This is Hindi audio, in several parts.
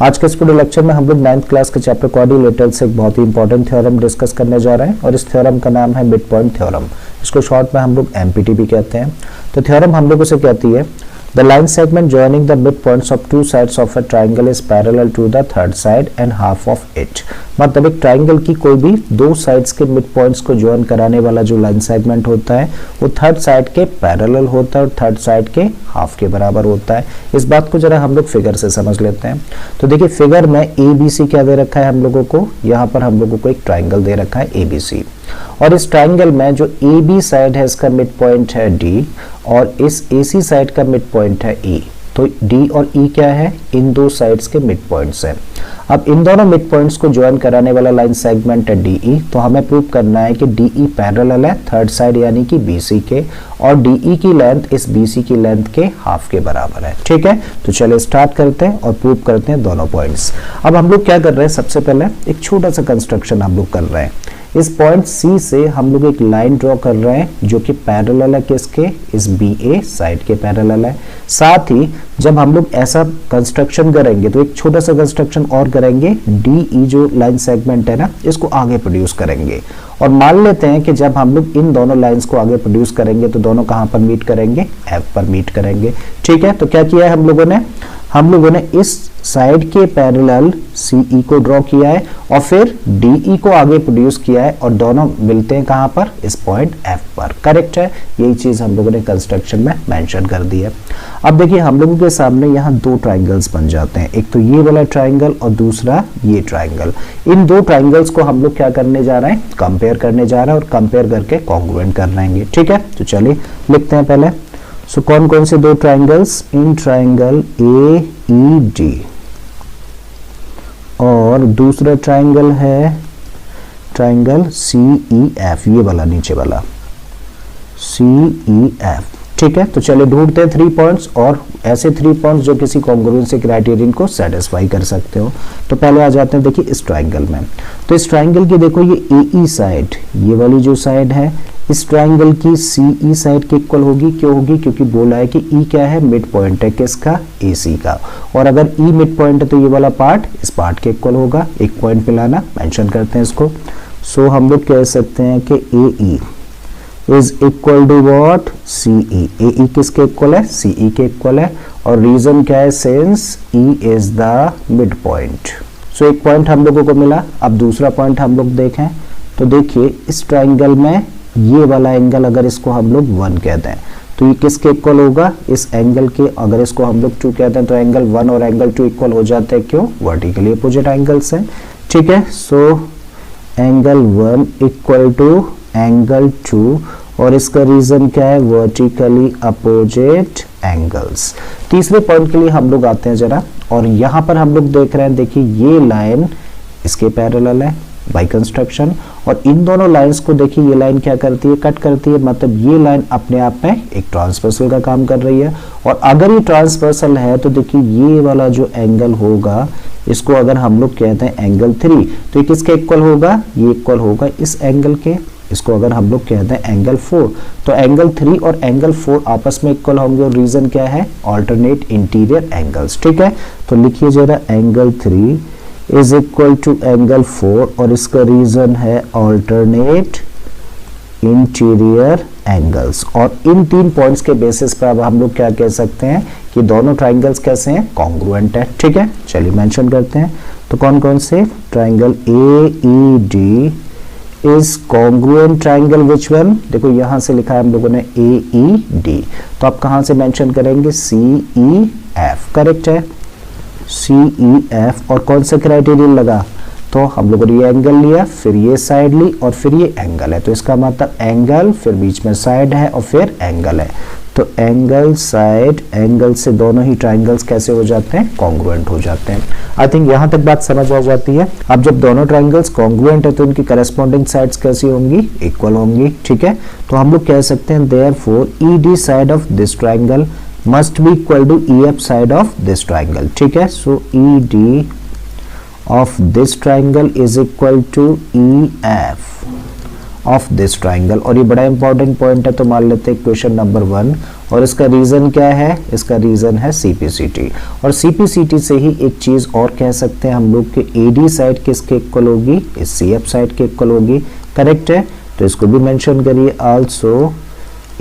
आज के इस वीडियो लेक्चर में हम लोग 9th क्लास के चैप्टर क्वाड्रिलेटरल से एक बहुत ही इंपॉर्टेंट थ्योरम डिस्कस करने जा रहे हैं और इस थ्योरम का नाम है मिड पॉइंट थ्योरम। इसको शॉर्ट में हम लोग एमपीटी भी कहते हैं। तो थ्योरम हम लोग उसे कहती है the line segment joining the midpoints of two sides of a triangle is parallel to the third side and half of it. मतलब एक ट्राइंगल की कोई भी दो साइड्स के मिड पॉइंट्स को जॉइन कराने वाला जो लाइन सेगमेंट होता है वो थर्ड साइड के पैरेलल होता है और थर्ड साइड के हाफ के बराबर होता है। इस बात को जरा हम लोग फिगर से समझ लेते हैं। तो देखिए फिगर में ABC क्या दे रखा है हम लोगों को, यहाँ पर हम लोगों को एक ट्राइंगल दे रखा है ABC और इस ट्राइंगल में जो AB साइड है इसका मिड पॉइंट है D और इस AC साइड का मिड पॉइंट है E। तो D और E क्या है, इन दो साइड्स के मिड पॉइंट्स हैं। अब इन दोनों मिड पॉइंट्स को ज्वाइन कराने वाला लाइन सेगमेंट है DE। तो हमें प्रूव करना है कि DE पैरेलल है थर्ड साइड यानी कि BC के और DE की लेंथ इस BC की लेंथ के हाफ के बराबर है। ठीक है, तो चलिए स्टार्ट करते हैं और प्रूव करते हैं दोनों पॉइंट्स। अब हम लोग क्या कर रहे हैं, सबसे पहले एक छोटा सा कंस्ट्रक्शन हम लोग कर रहे हैं। इस पॉइंट C से हम लोग एक लाइन ड्रॉ कर रहे हैं जो कि पैरेलल है किसके, इस BA साइड के पैरेलल है। साथ ही जब हम लोग ऐसा कंस्ट्रक्शन करेंगे तो एक छोटा सा कंस्ट्रक्शन और करेंगे, DE जो लाइन सेगमेंट है ना इसको आगे प्रोड्यूस करेंगे और मान लेते हैं कि जब हम लोग इन दोनों लाइंस को आगे प्रोड्यूस करेंगे तो दोनों कहां पर मीट करेंगे, F पर मीट करेंगे। ठीक है, तो क्या किया है हम लोगों ने इस साइड के पैरेलल CE को ड्रॉ किया है और फिर DE को आगे प्रोड्यूस किया है और दोनों मिलते हैं कहां पर, इस पॉइंट F पर। करेक्ट है, यही चीज हम लोगों ने कंस्ट्रक्शन में मेंशन कर दी है। अब देखिए हम लोगों के सामने यहाँ दो ट्राइंगल्स बन जाते हैं, एक तो ये वाला ट्राइंगल और दूसरा ये ट्राइंगल। इन दो ट्राइंगल्स को हम लोग क्या करने जा रहे हैं, कंपेयर करने जा रहे हैं और कंपेयर करके कॉन्ग्रुएंट कर लेंगे। ठीक है, तो चलिए लिखते हैं पहले। सो कौन कौन से दो ट्राइंगल्स, इन ट्राइंगल AED और दूसरा ट्राइंगल है ट्राइंगल CEF, ये वाला नीचे वाला CEF। ठीक है, तो चलिए ढूंढते हैं 3 पॉइंट्स और ऐसे 3 पॉइंट्स जो किसी कॉन्ग्रुएंसी क्राइटेरियन को सेटिस्फाई कर सकते हो। तो पहले आ जाते हैं देखिए इस ट्राइंगल में। तो इस ट्राइंगल की देखो ये AE साइड, ये वाली जो साइड है इस ट्राइंगल की CE साइड के इक्वल होगी। क्यों होगी, क्योंकि बोला है कि E क्या है, मिड पॉइंट है किसका, AC का। और अगर E मिड पॉइंट है तो ये वाला पार्ट इस पार्ट के इक्वल होगा। एक पॉइंट मिलाना, मेंशन करते हैं इसको। सो हम लोग कह सकते हैं कि AE is equal to what, CE। AE किसके इक्वल है, CE के इक्वल है। और रीजन क्या है, since E is the mid point. So एक पॉइंट हम लोगों को मिला। अब दूसरा पॉइंट हम लोग देखें तो देखिए इस ट्राइंगल में ये वाला एंगल अगर इसको हम लोग 1 कहते हैं तो ये किसके इक्वल होगा, इस एंगल के। अगर इसको हम लोग 2 कहते हैं तो एंगल 1 और एंगल 2 इक्वल हो जाते हैं। क्यों, वर्टिकली अपोजिट एंगल्स हैं। ठीक है, so angle 1 equal to angle 2 और इसका रीजन क्या है, वर्टिकली अपोजिट एंगल्स। तीसरे पॉइंट के लिए हम लोग आते हैं जरा, और यहां पर हम लोग देख रहे हैं, देखिए ये लाइन इसके पैरेलल है बाय कंस्ट्रक्शन और इन दोनों लाइंस को देखिए ये लाइन क्या करती है, कट करती है। मतलब ये लाइन अपने आप में एक ट्रांसवर्सल का काम कर रही है और अगर ये ट्रांसवर्सल है तो देखिए ये वाला जो एंगल होगा इसको अगर हम लोग कहते हैं एंगल 3 तो ये किसके इक्वल होगा, ये इक्वल होगा इस एंगल के। इसको अगर हम लोग कहते हैं एंगल 4 तो एंगल 3 और एंगल 4 आपस में इक्वल होंगे और रीजन क्या है, ऑल्टरनेट इंटीरियर एंगल्स। ठीक है, तो लिखिए जरा angle 3 is equal to angle 4 और इसका रीजन है ऑल्टरनेट इंटीरियर एंगल्स। और इन 3 पॉइंट्स के बेसिस पर अब हम लोग क्या कह सकते हैं कि दोनों ट्राइंगल्स कैसे हैं, कॉन्ग्रुएंट है। ठीक है, चलिए मेंशन करते हैं। तो कौन कौन से, triangle AED is congruent triangle which one, देखो यहां से लिखा है हम लोगों ने AED, तो आप कहां से मेंशन करेंगे, CEF। करेक्ट है, CEF। और कौन सा क्राइटेरियन लगा, तो हम लोगों ने ये एंगल लिया, फिर ये साइड ली और फिर ये एंगल है। तो इसका मतलब एंगल, फिर बीच में साइड है और फिर एंगल है। तो एंगल, साइड, एंगल से दोनों ही ट्राइंगल्स कैसे हो जाते हैं, कॉन्ग्रुएंट हो जाते हैं। आई थिंक यहां तक बात समझ आ जाती है। अब जब दोनों ट्राइंगल्स कॉन्ग्रुएंट है तो उनकी करस्पॉन्डिंग साइड्स कैसी होंगी, इक्वल होंगी। ठीक है, तो हम लोग कह सकते हैं therefore ED side of this triangle must be equal to EF side of this triangle. ठीक है, so ED of this triangle is equal to EF of this triangle. और ये बड़ा इंपॉर्टेंट पॉइंट है, तो मान लेते हैं क्वेश्चन नंबर 1। और इसका रीजन क्या है? इसका रीजन है सीपीसीटी। और सीपीसीटी से ही एक चीज और कह सकते हैं हम लोग कि एडी साइड किसके इक्वल होगी? इस सीएफ साइड के इक्वल होगी। करेक्ट है, तो इसको भी मेंशन करिए। Also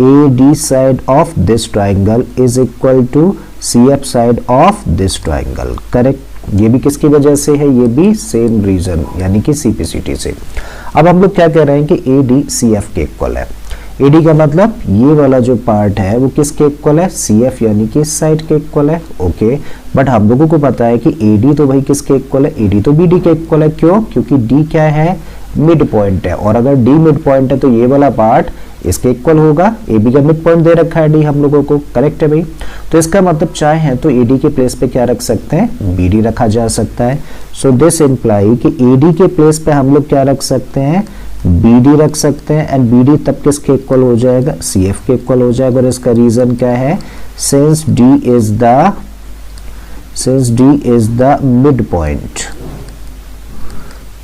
AD side of this triangle is equal to CF side of this triangle. Correct, ये भी किसकी वजह से है? ये भी सेम रीजन यानी कि सीपीसीटी से। अब हम लोग क्या कह रहे हैं कि AD CF के इक्वल है। AD का मतलब ये वाला जो पार्ट है वो किसके इक्वल है? CF यानी कि इस साइड के इक्वल है। ओके, बट हम लोगों को पता है कि AD तो भाई किसके इक्वल है? AD तो BD के इक्वल है। क्यों? क्योंकि D क्या है? मिड पॉइंट है, और अगर D मिड पॉइंट है तो ये वाला पार्ट इसके इक्वल होगा। AB का मिड पॉइंट दे रखा है D हम लोगों को। करेक्ट है भाई, तो इसका मतलब चाहे तो AD के प्लेस पे क्या रख सकते हैं? BD रखा जा सकता है। सो दिस इंप्लाई कि AD के प्लेस पे हम लोग क्या रख सकते हैं? BD रख सकते हैं। एंड BD तब किसके इक्वल हो जाएगा? CF के इक्वल हो जाएगा। और इसका रीजन क्या है? Since D is the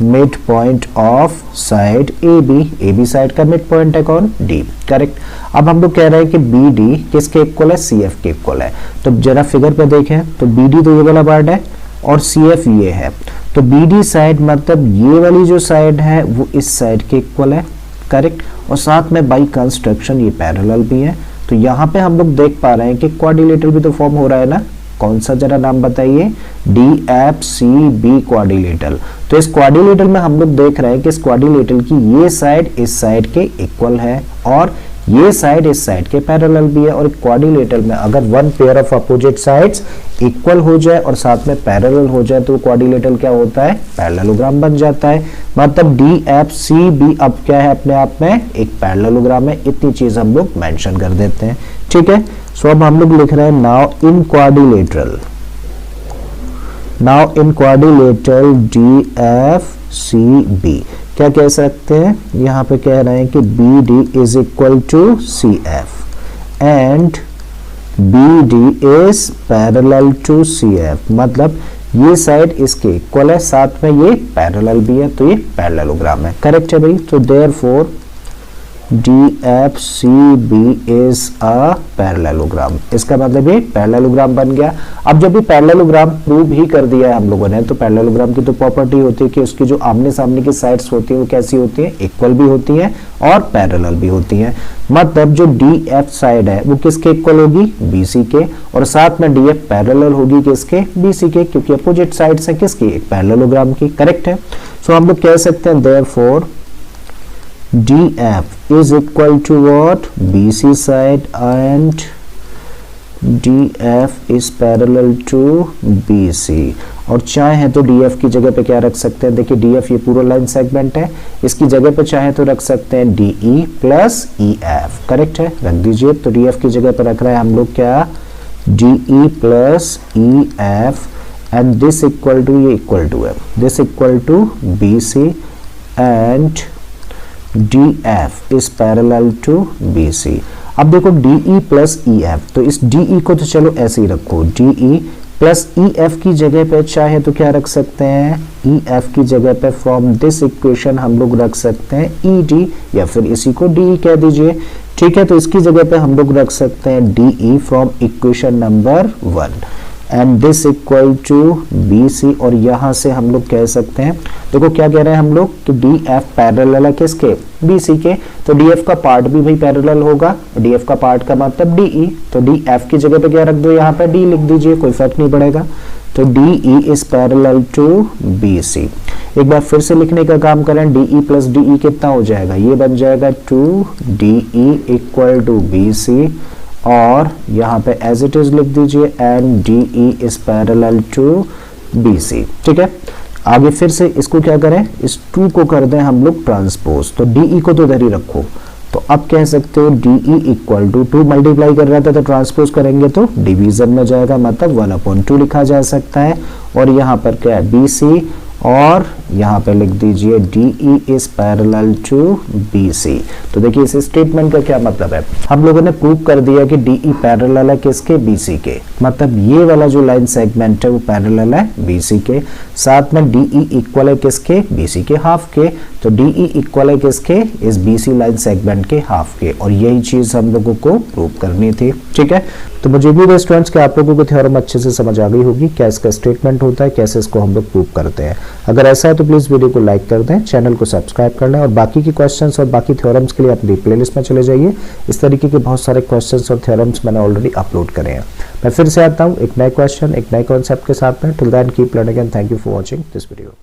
mid point of side AB side का मिड पॉइंट है कौन? D। करेक्ट। अब हम लोग कह रहे हैं कि BD किसके इक्वल है? CF के इक्वल है। तो जरा फिगर पे देखें तो BD तो ये वाला पार्ट है और CF ये है। तो BD साइड मतलब ये वाली जो साइड है वो इस साइड के इक्वल है। करेक्ट, और साथ में बाई कंस्ट्रक्शन ये पैरेलल भी है। तो यहाँ पे हम लोग देख पा रहे हैं कि क्वाड्रिलेटरल भी तो फॉर्म हो रहा है ना। कौन सा जरा नाम बताइए? DFCB quadrilateral. तो इस क्वाड्रिलेटरल में हम लोग देख रहे हैं कि इस क्वाड्रिलेटरल की ये साइड इस साइड के इक्वल है और ये साइड इस साइड के पैरेलल भी है। और क्वाड्रिलेटरल में अगर one pair of opposite sides equal हो जाए और साथ में पैरेलल हो जाए तो क्वाड्रिलेटरल क्या होता है? पैरेललोग्राम बन जाता है। मतलब DFCB अब क्या है? अपने आप में एक पैरेललोग्राम है। इतनी चीज हम लोग मेंशन कर देते हैं। ठीक है, सो अब हम लोग लिख रहे हैं नाउ इन क्वाड्रिलेटरल DFCB क्या कह सकते हैं? यहाँ पे कह रहे हैं कि BD is equal to CF and BD is parallel to CF। मतलब ये साइड इसके इक्वल है, साथ में ये पैरेलल भी है, तो ये पैरेललोग्राम है। करेक्ट है भाई। तो therefore DFCB is a parallelogram. इसका मतलब ये पैरेललोग्राम बन गया। अब जब भी पैरेललोग्राम प्रूव ही कर दिया है हम लोगों ने, तो पैरेललोग्राम की तो प्रॉपर्टी होती है कि उसकी जो आमने सामने की साइड्स होती है वो कैसी होती है? इक्वल भी होती है और पैरेलल भी होती है। मतलब जो DF साइड है वो किसके इक्वल होगी? BC के, और साथ में DF पैरेलल होगी किसके? BC के, क्योंकि अपोजिट साइड्स है किसकी? एक पैरेललोग्राम की। करेक्ट है। सो हम लोग कह सकते हैं therefore DF is equal to what? BC side and DF is parallel to BC। और चाहे तो DF की जगह पे क्या रख सकते हैं? देखिए DF ये पूरा लाइन सेगमेंट है, इसकी जगह पे चाहे तो रख सकते हैं DE प्लस EF। करेक्ट है, रख दीजिए। तो DF की जगह पे रख रहे हैं हम लोग क्या? DE plus EF and this equal to, ये इक्वल टू है, this equal to BC and DF is parallel to BC। अब देखो DE प्लस EF, तो इस DE को तो चलो ऐसे ही रखो, DE प्लस EF की जगह पे चाहे तो क्या रख सकते हैं? EF की जगह पे फ्रॉम दिस इक्वेशन हम लोग रख सकते हैं ED, या फिर इसी को DE कह दीजिए। ठीक है, तो इसकी जगह पे हम लोग रख सकते हैं DE from equation number 1 and this equal to BC। और यहां से हम लोग कह सकते हैं, देखो क्या कह रहे हैं हम लोग कि DF पैरेलल है किसके? BC के। तो DF का पार्ट भी भाई पैरेलल होगा। DF का पार्ट का मतलब DE, तो DF की जगह पे क्या रख दो? यहाँ पे D लिख दीजिए, कोई फर्क नहीं पड़ेगा। तो DE is parallel to BC। एक बार फिर से लिखने का काम करें, DE प्लस DE कितना हो जाएगा? ये बन जाएगा 2DE इक्वल टू BC, और यहाँ पे एज इट इज लिख दीजिए and DE is parallel to BC। ठीक है, आगे फिर से इसको क्या करें? इस 2 को कर दें हम लोग ट्रांसपोज, तो DE को तो इधर ही रखो। तो अब कह सकते हो DE इक्वल टू 2 मल्टीप्लाई कर रहा था तो ट्रांसपोज करेंगे तो डिवीजन में जाएगा, मतलब 1/2 लिखा जा सकता है। और यहाँ पर क्या है? BC, और यहाँ पे लिख दीजिए DE is parallel to BC। तो देखिए इस स्टेटमेंट का क्या मतलब है? हम लोगों ने प्रूव कर दिया कि DE पैरेलल है किसके? BC के। मतलब ये वाला जो लाइन सेगमेंट है वो पैरेलल है BC के, साथ में DE इक्वल है किसके? BC के हाफ के। तो DE इक्वल है किसके, इस BC लाइन सेगमेंट के हाफ के, और यही चीज हम लोगों को प्रूव करनी थी। ठीक है, तो मुझे भी स्टूडेंट्स के आप लोगों को थ्योरम अच्छे से समझ आ गई होगी, क्या इसका स्टेटमेंट होता है, कैसे इसको हम लोग प्रूव करते हैं। अगर ऐसा है तो प्लीज वीडियो को लाइक कर दें, चैनल को सब्सक्राइब कर लें, और बाकी की क्वेश्चंस और बाकी थ्योरम्स के लिए अपनी प्लेलिस्ट में चले जाइए। इस तरीके के बहुत सारे क्वेश्चंस और थ्योरम्स मैंने ऑलरेडी अपलोड करे हैं। मैं फिर से आता हूँ एक नए क्वेश्चन, एक नए कॉन्सेप्ट के साथ में। Till then keep learning and thank you for watching this video.